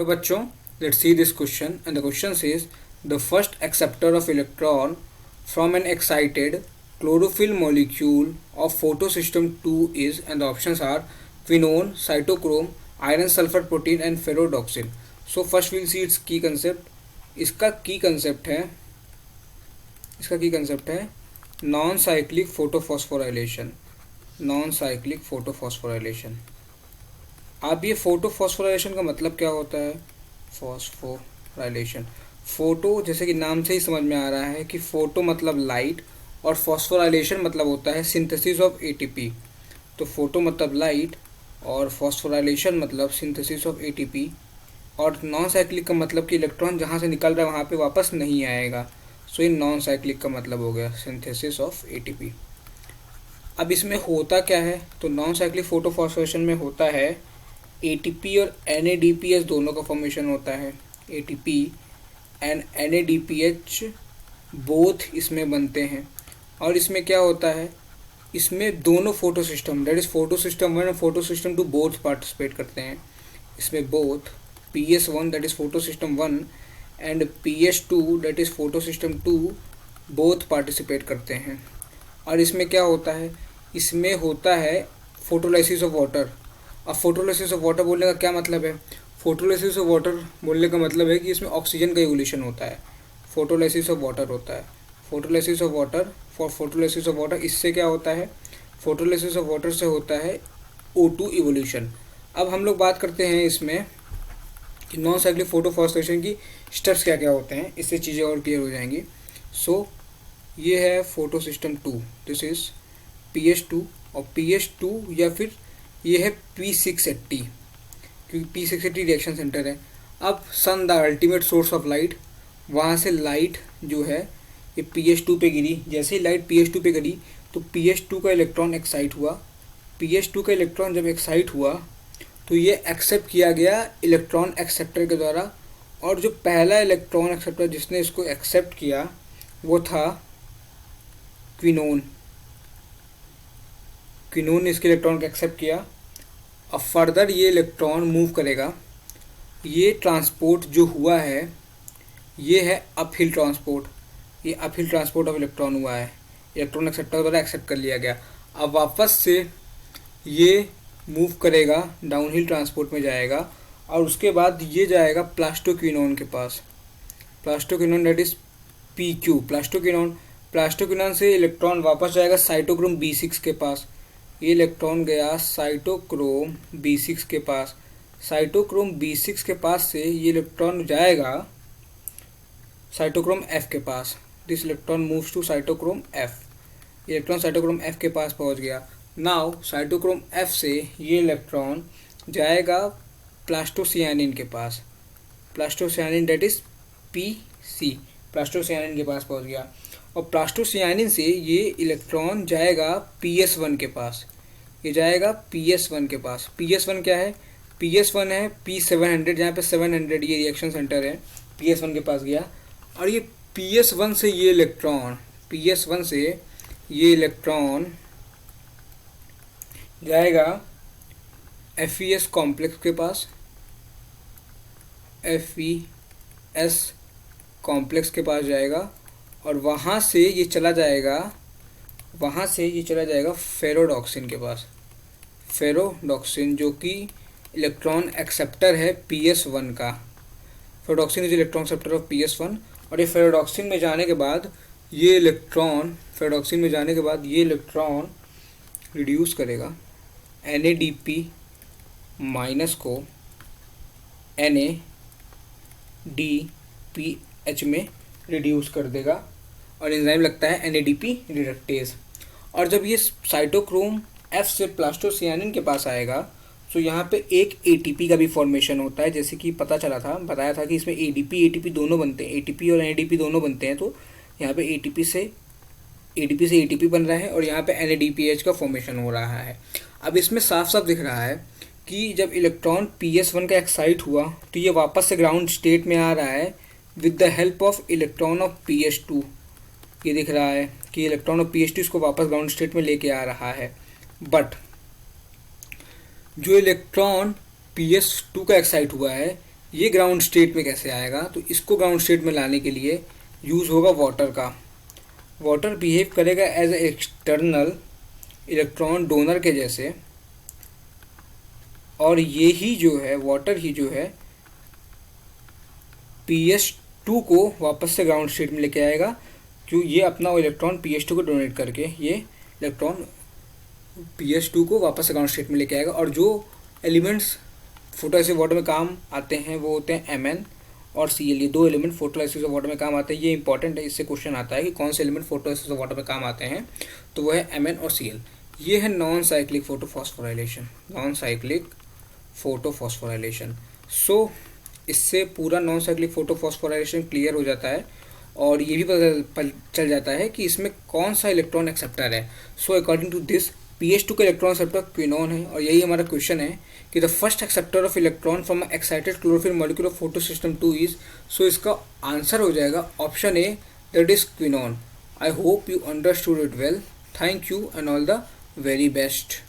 तो बच्चों, let's see this question, and the question says the first acceptor of electron from an excited chlorophyll molecule of photosystem 2 is, and the options are quinone, cytochrome, iron sulfur protein and ferrodoxin. So first we'll see its key concept. इसका की concept है non cyclic photophosphorylation. Non cyclic photophosphorylation. अब ये photophosphorylation का मतलब क्या होता है? फॉस्फोराइलेशन, फोटो जैसे कि नाम से ही समझ में आ रहा है कि फोटो मतलब लाइट और फॉस्फोराइलेशन मतलब होता है सिंथेसिस ऑफ एटीपी। तो फोटो मतलब लाइट और फॉस्फोराइलेशन मतलब सिंथेसिस ऑफ एटीपी। और नॉन साइक्लिक का मतलब कि इलेक्ट्रॉन जहाँ से निकल रहा है वहाँ पे वापस नहीं आएगा। सो ये नॉन साइक्लिक का मतलब हो गया सिंथेसिस ऑफ एटीपी। अब इसमें होता क्या है? तो नॉन साइक्लिक फोटोफॉस्फोरेशन में होता है एटीपी और एनएडीपीएच दोनों का फॉर्मेशन होता है। एटीपी एंड एनएडीपीएच बोथ इसमें बनते हैं। और इसमें क्या होता है? इसमें दोनों photo system that is photo system 1 और फोटो सिस्टम 2 बोथ पार्टिसिपेट करते हैं। इसमें both PS1 that is photo system 1 and PS2 that is photo system 2 both participate करते हैं। और इसमें क्या होता है? इसमें होता है फोटोलाइसिस ऑफ वाटर। अब फोटोलाइसिस ऑफ वाटर बोलने का क्या मतलब है? फोटोलाइसिस ऑफ वाटर बोलने का मतलब है कि इसमें ऑक्सीजन का इवोल्यूशन होता है। फोटोलाइसिस ऑफ वाटर होता है। Photolysis of water photolysis of water इससे क्या होता है? फोटोलाइसिस ऑफ वाटर से होता है O2 इवोल्यूशन। अब हम लोग बात करते हैं इसमें कि नॉन साइक्लिक फोटोफॉस्फोरेशन की स्टेप्स क्या क्या होते हैं, इससे चीज़ें और क्लियर हो जाएंगी। सो ये है photo system 2, this is PS2 और PS2 या फिर ये है P680 क्योंकि P680 रिएक्शन सेंटर है। अब sun the ultimate source of light, वहाँ से लाइट जो है ये PS2 पे गिरी। जैसे ही लाइट PS2 पे गिरी तो PS2 का इलेक्ट्रॉन एक्साइट हुआ। PS2 का इलेक्ट्रॉन जब एक्साइट हुआ तो ये एक्सेप्ट किया गया इलेक्ट्रॉन एक्सेप्टर के द्वारा। और जो पहला इलेक्ट्रॉन एक्सेप्टर जिसने इसको एक्सेप्ट किया वो था क्विनोन। क्विनोन ने इसके इलेक्ट्रॉन को एक्सेप्ट किया। अब फर्दर ये इलेक्ट्रॉन मूव करेगा। ये ट्रांसपोर्ट जो हुआ है ये है अपहिल ट्रांसपोर्ट। ये अपहिल ट्रांसपोर्ट ऑफ इलेक्ट्रॉन हुआ है, इलेक्ट्रॉन एक्सेप्टर द्वारा एक्सेप्ट कर लिया गया। अब वापस से ये मूव करेगा, डाउनहिल ट्रांसपोर्ट में जाएगा और उसके बाद ये जाएगा प्लास्टोक्विनोन के पास। Plastoquinone that is PQ। Plastoquinone से इलेक्ट्रॉन वापस जाएगा साइटोक्रोम B6 के पास। ये इलेक्ट्रॉन गया साइटोक्रोम B6 के पास। साइटोक्रोम B6 के पास से ये इलेक्ट्रॉन जाएगा साइटोक्रोम F के पास। This electron moves to cytochrome F। Electron cytochrome F के पास पहुंच गया। नाउ साइटोक्रोम F से ये इलेक्ट्रॉन जाएगा प्लास्टोसियानिन के पास। प्लास्टोसियानिन दैट इज PC। प्लास्टोसियानिन के पास पहुंच गया और प्लास्टोसियानिन से ये इलेक्ट्रॉन जाएगा PS1 के पास। ये जाएगा PS1 के पास। PS1 क्या है? PS1 है P700, जहाँ पे 700 ये रिएक्शन सेंटर है। PS1 के पास गया और ये PS1 से ये इलेक्ट्रॉन जाएगा FES कॉम्प्लेक्स के पास। FES कॉम्प्लेक्स के पास जाएगा और वहाँ से ये चला जाएगा फेरोडॉक्सिन के पास। फेरोडॉक्सिन जो कि इलेक्ट्रॉन एक्सेप्टर है PS1 का। Ferredoxin is electron acceptor of PS1। और ये फेरोडॉक्सिन में जाने के बाद ये इलेक्ट्रॉन रिड्यूस करेगा NADP माइनस को NADPH में रिड्यूस कर देगा और एंजाइम लगता है NADP रिडक्टेज। और जब ये साइटोक्रोम F से प्लास्टोसियानिन के पास आएगा तो यहाँ पे एक ATP का भी फॉर्मेशन होता है। जैसे कि बताया था कि इसमें ADP दोनों बनते हैं, ATP और NADP दोनों बनते हैं। तो यहाँ पे ADP से ATP बन रहा है और यहाँ पे NADPH का फॉर्मेशन हो रहा है। अब इसमें साफ साफ दिख रहा है कि जब इलेक्ट्रॉन PS1 का एक्साइट हुआ तो ये वापस से ग्राउंड स्टेट में आ रहा है with the help of electron of PS2। ये दिख रहा है कि इलेक्ट्रॉन ऑफ PS2 इसको वापस ग्राउंड स्टेट में लेके आ रहा है। बट जो इलेक्ट्रॉन PS2 का एक्साइट हुआ है ये ग्राउंड स्टेट में कैसे आएगा, तो इसको ग्राउंड स्टेट में लाने के लिए यूज़ होगा वाटर का। वाटर बिहेव करेगा as a external electron donor के जैसे, और ये ही जो है वाटर ही जो है PS2 को वापस से ग्राउंड स्टेट में लेके आएगा, क्यों ये अपना इलेक्ट्रॉन PS2 को डोनेट करके ये इलेक्ट्रॉन PS2 को वापस से ग्राउंड स्टेट में लेके आएगा। और जो एलिमेंट्स फोटोलाइसिस वाटर में काम आते हैं वो होते हैं Mn और Cl। ये दो एलिमेंट फोटोलाइसिस वाटर में काम आते हैं। ये इंपॉर्टेंट है, इससे क्वेश्चन आता है कि कौन से एलिमेंट फोटोलाइसिस वाटर में काम आते हैं, तो वो है Mn और Cl। ये है non cyclic photophosphorylation, non cyclic photophosphorylation. So इससे पूरा नॉन साइक्लिक फोटोफॉस्फोराइलेशन क्लियर हो जाता है और ये भी पता चल जाता है कि इसमें कौन सा इलेक्ट्रॉन एक्सेप्टर है। So according to this PS2 का इलेक्ट्रॉन एक्सेप्टर क्विनोन है, और यही हमारा क्वेश्चन है कि the first acceptor of electron from excited chlorophyll molecule of photo system 2 is. So इसका आंसर हो जाएगा option A, that is quinone. I hope you understood it well. Thank you and all the very best.